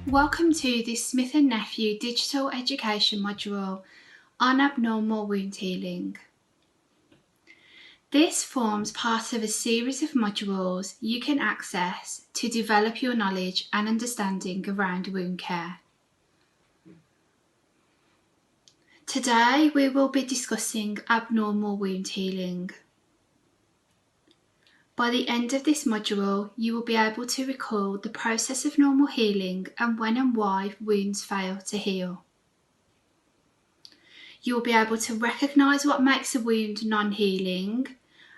Welcome to this Smith+Nephew digital education module on abnormal wound healing. This forms part of a series of modules you can access to develop your knowledge and understanding around wound care. Today we will be discussing abnormal wound healing. By the end of this module, you will be able to recall the process of normal healing and when and why wounds fail to heal. You will be able to recognise what makes a wound non-healing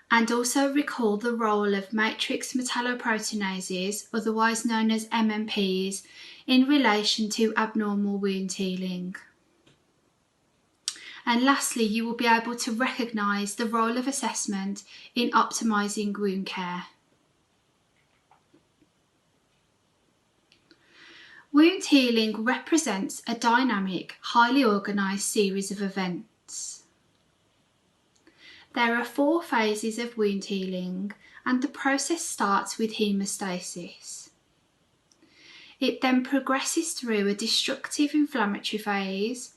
and also recall the role of matrix metalloproteinases, otherwise known as MMPs, in relation to abnormal wound healing. And lastly, you will be able to recognise the role of assessment in optimising wound care. Wound healing represents a dynamic, highly organised series of events. There are 4 phases of wound healing, and the process starts with haemostasis. It then progresses through a destructive inflammatory phase,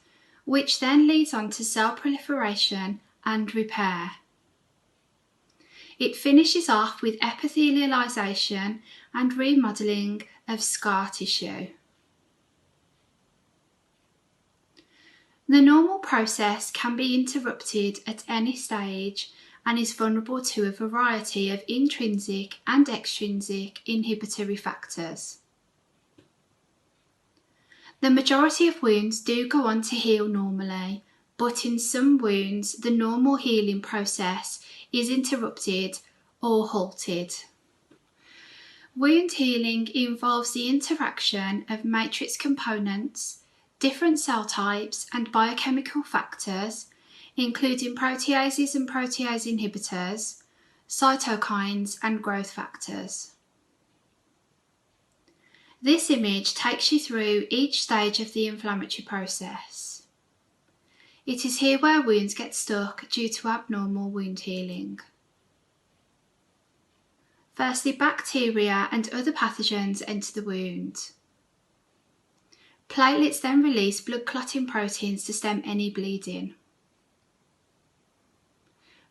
which then leads on to cell proliferation and repair. It finishes off with epithelialisation and remodelling of scar tissue. The normal process can be interrupted at any stage and is vulnerable to a variety of intrinsic and extrinsic inhibitory factors. The majority of wounds do go on to heal normally, but in some wounds the normal healing process is interrupted or halted. Wound healing involves the interaction of matrix components, different cell types and biochemical factors, including proteases and protease inhibitors, cytokines and growth factors. This image takes you through each stage of the inflammatory process. It is here where wounds get stuck due to abnormal wound healing. Firstly, bacteria and other pathogens enter the wound. Platelets then release blood clotting proteins to stem any bleeding.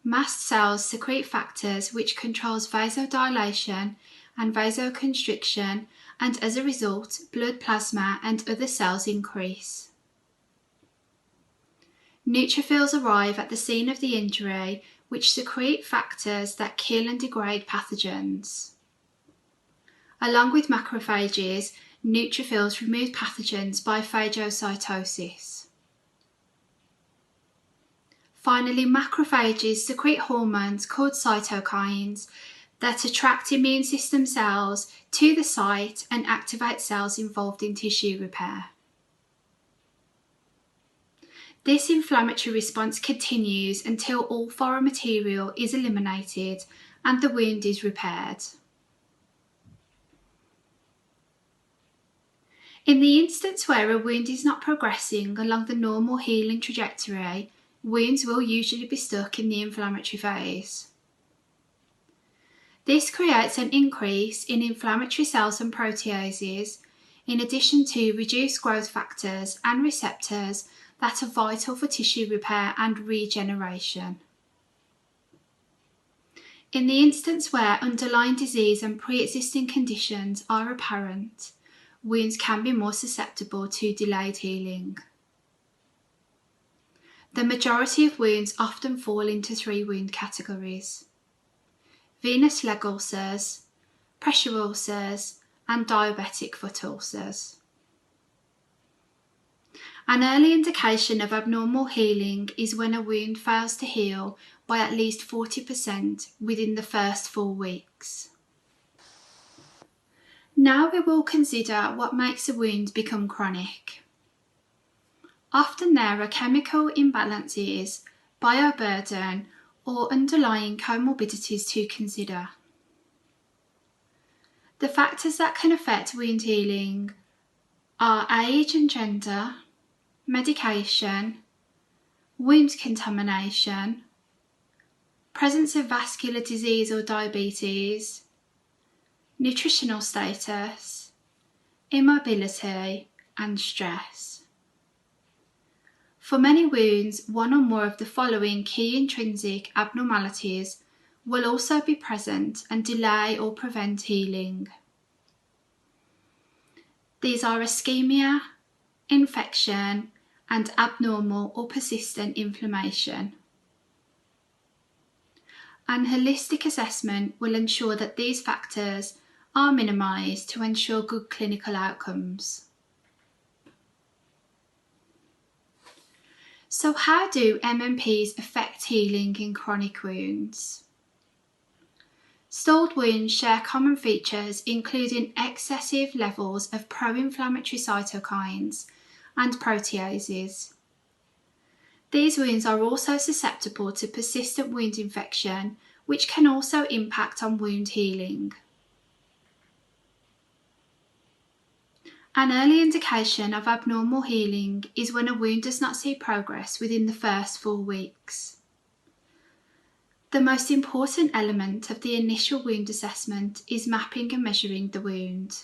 Mast cells secrete factors which controls vasodilation and vasoconstriction, and as a result, blood plasma and other cells increase. Neutrophils arrive at the scene of the injury, which secrete factors that kill and degrade pathogens. Along with macrophages, neutrophils remove pathogens by phagocytosis. Finally, macrophages secrete hormones called cytokines that attract immune system cells to the site and activate cells involved in tissue repair. This inflammatory response continues until all foreign material is eliminated and the wound is repaired. In the instance where a wound is not progressing along the normal healing trajectory, wounds will usually be stuck in the inflammatory phase. This creates an increase in inflammatory cells and proteases, in addition to reduced growth factors and receptors that are vital for tissue repair and regeneration. In the instance where underlying disease and pre-existing conditions are apparent, wounds can be more susceptible to delayed healing. The majority of wounds often fall into 3 wound categories: venous leg ulcers, pressure ulcers, and diabetic foot ulcers. An early indication of abnormal healing is when a wound fails to heal by at least 40% within the first 4 weeks. Now we will consider what makes a wound become chronic. Often there are chemical imbalances, bioburden, or underlying comorbidities to consider. The factors that can affect wound healing are age and gender, medication, wound contamination, presence of vascular disease or diabetes, nutritional status, immobility, and stress. For many wounds, one or more of the following key intrinsic abnormalities will also be present and delay or prevent healing. These are ischemia, infection, and abnormal or persistent inflammation. An holistic assessment will ensure that these factors are minimised to ensure good clinical outcomes. So how do MMPs affect healing in chronic wounds? Stalled wounds share common features including excessive levels of pro-inflammatory cytokines and proteases. These wounds are also susceptible to persistent wound infection, which can also impact on wound healing. An early indication of abnormal healing is when a wound does not see progress within the first 4 weeks. The most important element of the initial wound assessment is mapping and measuring the wound.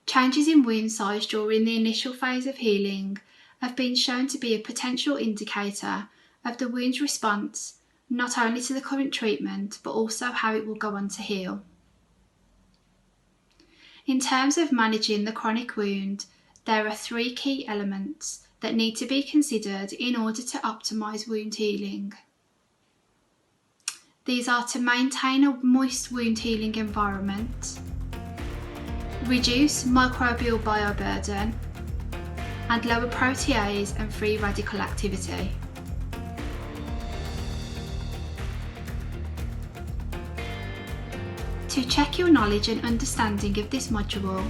Changes in wound size during the initial phase of healing have been shown to be a potential indicator of the wound's response not only to the current treatment but also how it will go on to heal. In terms of managing the chronic wound, there are 3 key elements that need to be considered in order to optimise wound healing. These are to maintain a moist wound healing environment, reduce microbial bioburden, and lower protease and free radical activity. To check your knowledge and understanding of this module,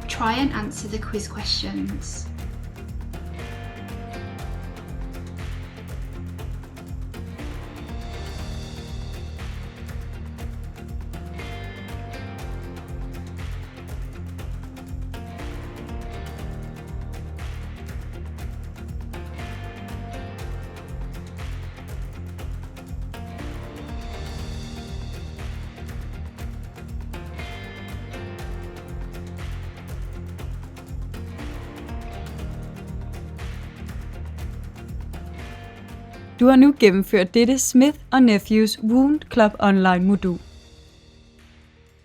try and answer the quiz questions. Du har nu gennemført dette Smith+Nephews Wound Club Online modul.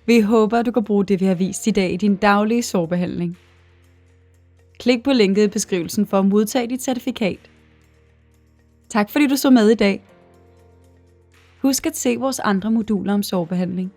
Vi håber, du kan bruge det, vi har vist i dag i din daglige sårbehandling. Klik på linket i beskrivelsen for at modtage dit certifikat. Tak fordi du så med i dag. Husk at se vores andre moduler om sårbehandling.